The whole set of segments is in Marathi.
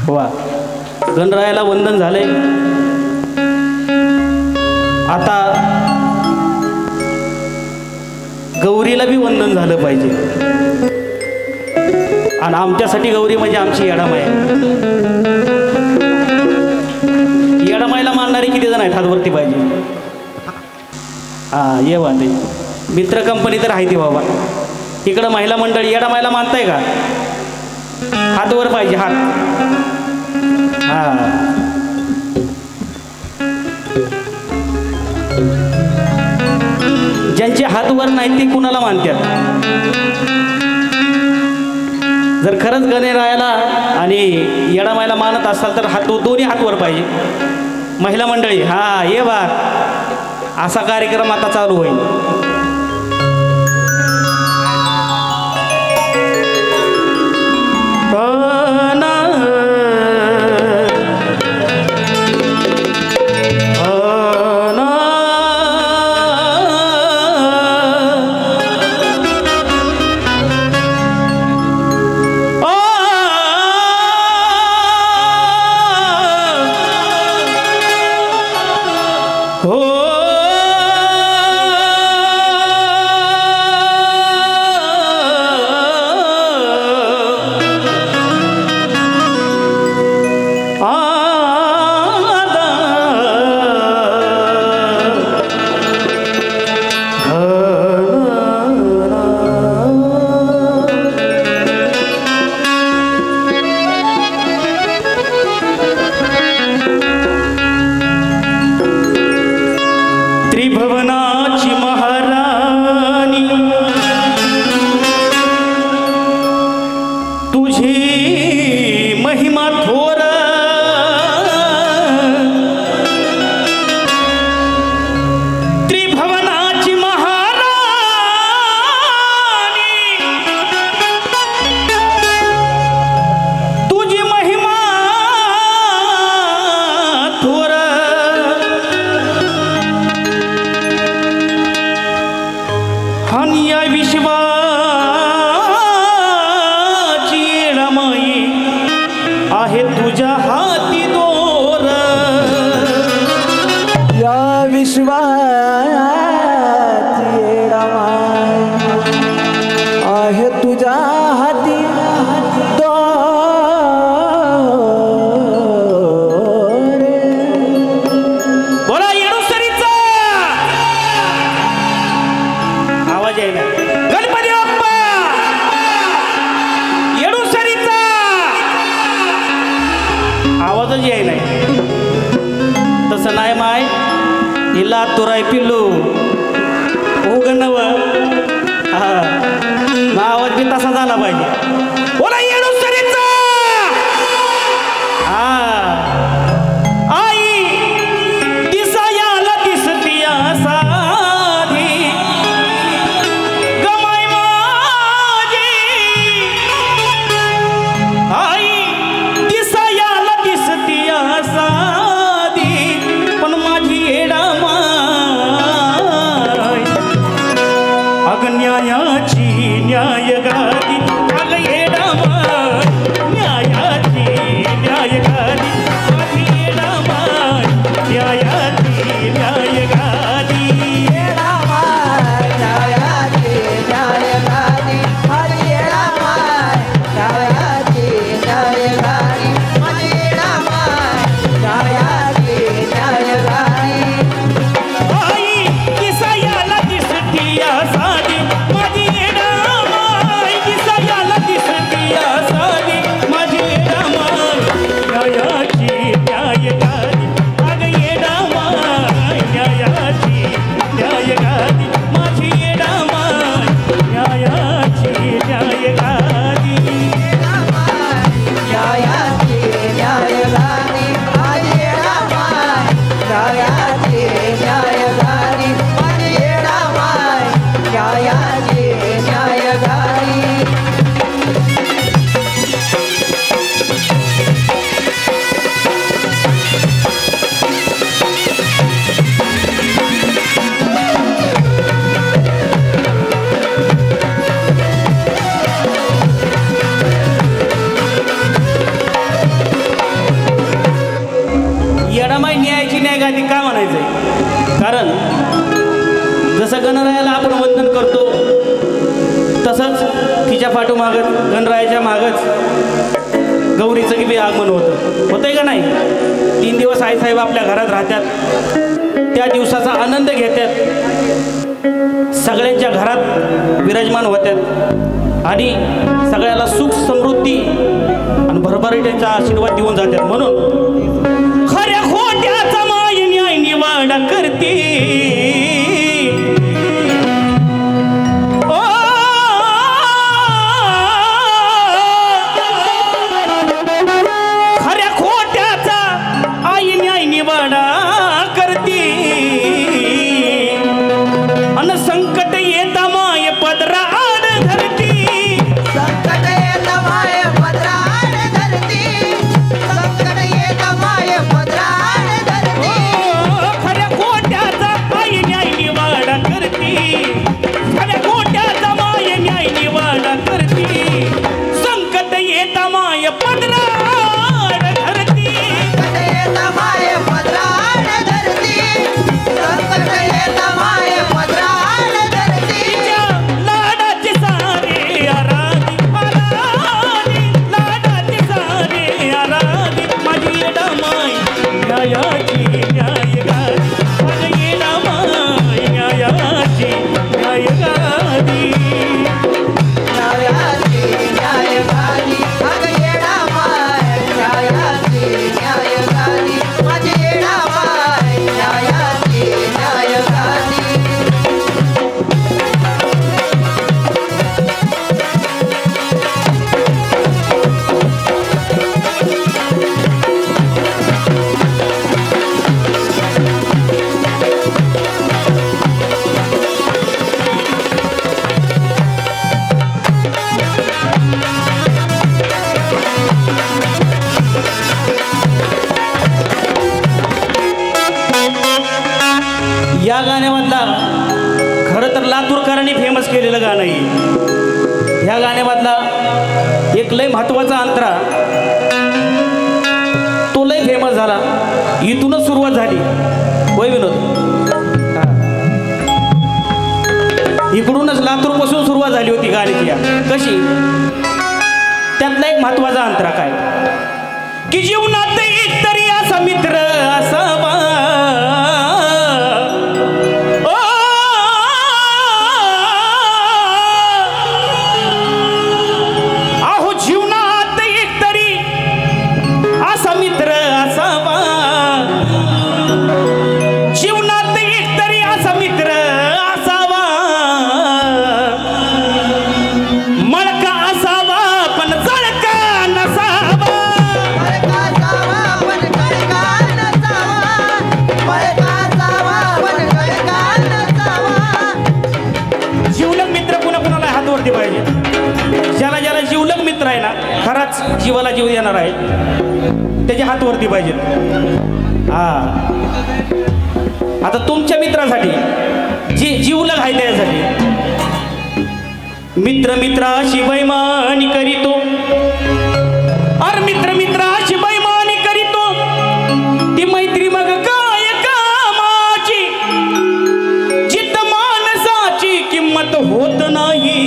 वा, गणरायाला वंदन झाले। आता गौरीला बी वंदन झालं पाहिजे। आणि आमच्यासाठी गौरी म्हणजे आमची येडामाई। येडामाईला मानणारे किती जण आहेत? हातवरती पाहिजे। हां, ये बात आहे। मित्र कंपनी तर आहे ती बाबा। इकडं महिला मंडळी येडामाईला मानताय का? हातवर पाहिजे, हात। हां, ज्यांचे हातवर नाही ते कुणाला मानतात? जर खरंच गणरायाला आणि येडामाईला मानत असाल तर दोन्ही हातवर पाहिजे। महिला मंडळी, हा ये बात। असा कार्यक्रम आता चालू होईल। त्रिभुवनाची महाराणी तुझी महिमा थोर, त्रिभुवनाची महाराणी तुझी महिमा थोर, आणि या विश्वाची येडामाई आहे तुझ्या हाती दोर, या विश्वाची येडामाई आहे तुझ्या हाती दोर। बोला येडूसरीचा आवाज आहे ना? गणपती बाप्पा, येडूसरीचा आवाजच आहे नाही। तसं नाही माय, हिला तुराय पिल्लू उगणव, हा मग आवाज बी तसा झाला पाहिजे। बोला येडूसरीचा। हा, आई दिसायाला दिसतीया साधी गमाई माझी, आई दिसायाला दिसतीया साधी पण माझी येडामाई अगन्यायाची न्याय गादी, अग जसं गणरायाला आपण वंदन करतो तसंच तिच्या पाठोमागच गणरायाच्या मागच गौरीचं बी आगमन होतंय का नाही. 3 दिवस आईसाहेब आपल्या घरात राहतात, त्या दिवसाचा आनंद घेतात, सगळ्यांच्या घरात विराजमान होतात आणि सगळ्याला सुख समृद्धी आणि भरभराटीचा आशीर्वाद देऊन जातात. म्हणून खऱ्या खोट्याचा माय न्याय निवाडा करते. खऱ्या खोट्याचा आई न्याय निवाडा करते अन संकट येता माय पदरा आड धरती. संकट येत माय पदराड धरती, संकट येत माय पदराड धरती. खऱ्या खोट्याचा आई न्याय निवाडा करती, खऱ्या खोट्याचा माय न्याय निवाडा करती. संकट येता माय पदराड धरती. संकट येत माय पदराड धरती, संकट येत माय पदराड धरती. तिच्या लाडाचे सारे आराधी आराधी, लाडाचे सारे आराधी. माझी येडा माय न्यायाची न्यायगादी, माझी येडा माय न्यायाची न्यायगादी. न्यायाची न्यायगादी, अग येडा माय न्यायाची न्यायगादी, माझी येडा माय न्यायाची न्यायगादी. या गाण्यामधला खरं तर लातूरकरांनी फेमस केलेलं गाणं आहे. ह्या गाण्यामधला एक लय महत्वाचा अंतरा तो लय फेमस झाला, इथूनच सुरुवात झाली. होय विनोद, इकडूनच लातूरपासून सुरुवात झाली होती गाण्याची. कशी, त्यातला एक महत्वाचा अंतरा काय की जीवनात एक तरी असा मित्र असावा. अहो जीवनात एक तरी असा मित्र असावा, जीवनात एक तरी असा मित्र असावा. मळका असावा पण जळका नसावा. मळका जावा पण गडका नसावा, मळका जावा पण गडका नसावा. जीवलग मित्र पुन्हा कुणाला हातवरती पाहिजे. ज्याला ज्याला जीवलग मित्र आहे ना, खराच जीवाला जीव देणार आहे, त्याच्या हातवरती पाहिजे. हा, आता तुमच्या मित्रासाठी जे जीवलग आहे त्यासाठी मित्र मित्राशी बैमानी करीतो, अर मित्र मित्राशी बैमानी करीतो. ती मैत्री मग काय कामाची, जित माणसाची किंमत होत नाही.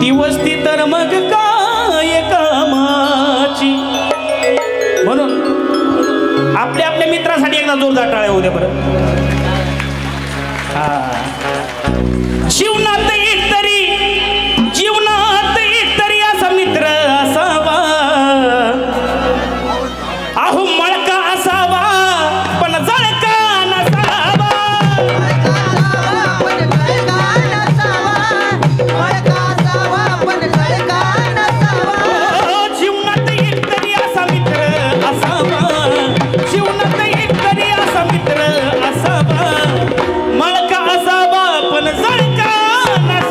ती वस्ती तर मग काय कामाची. म्हणून आपल्या आपल्या मित्रासाठी एकदा जोरदार टाळ्या होऊ द्या बरं. जीवनात एक तरी, जीवनात एक तरी असा मित्र असावा. अहो मळका असावा पण जळका नसावा. मळका जावा पण गडका नसावा, मळका जावा पण गडका नसावा. जीवनात एक तरी असा मित्र असावा, जीवनात एक तरी असा मित्र असावा. मळका असावा पण जळका नसावा.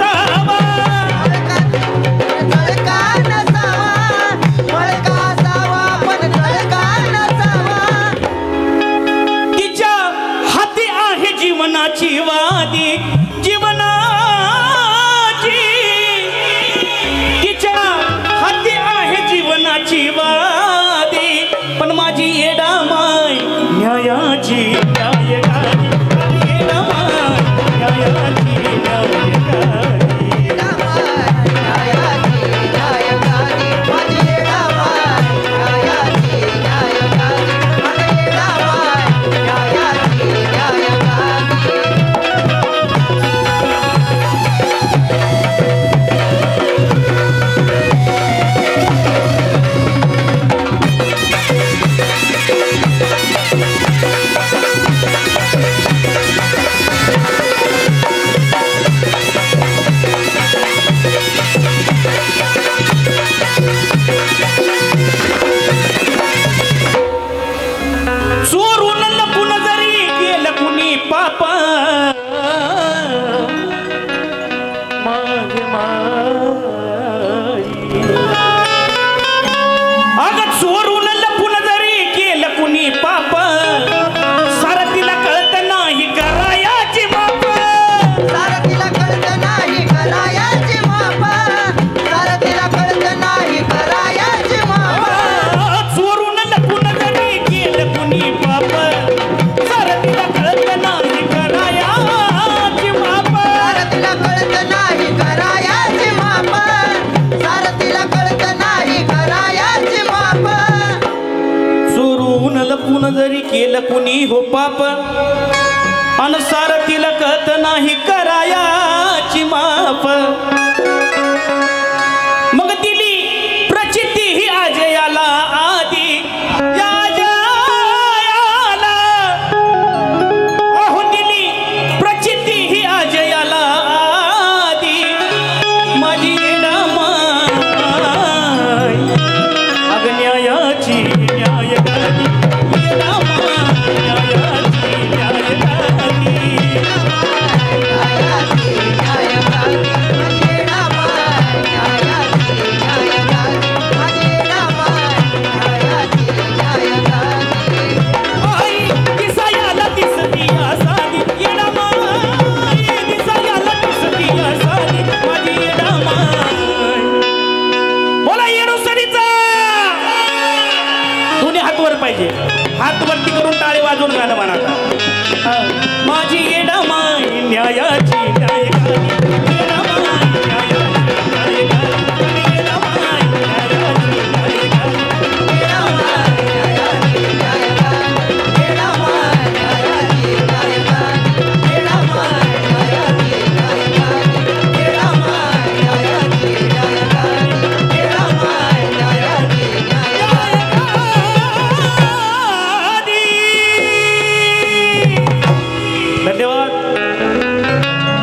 केलं कुणी हो पाप अनुसार तिलकत नाही करायाची माप मग दिली प्रचिती ही आजयाला आधी या जयाला अहो दिली प्रचिती ही आजयाला आधी माझी येडामाय अग्न्यायाची न्यायगादी पाहिजे हात वरती करून टाळे वाजवून गाणं म्हणा माझी येडामाई न्यायाची न्याय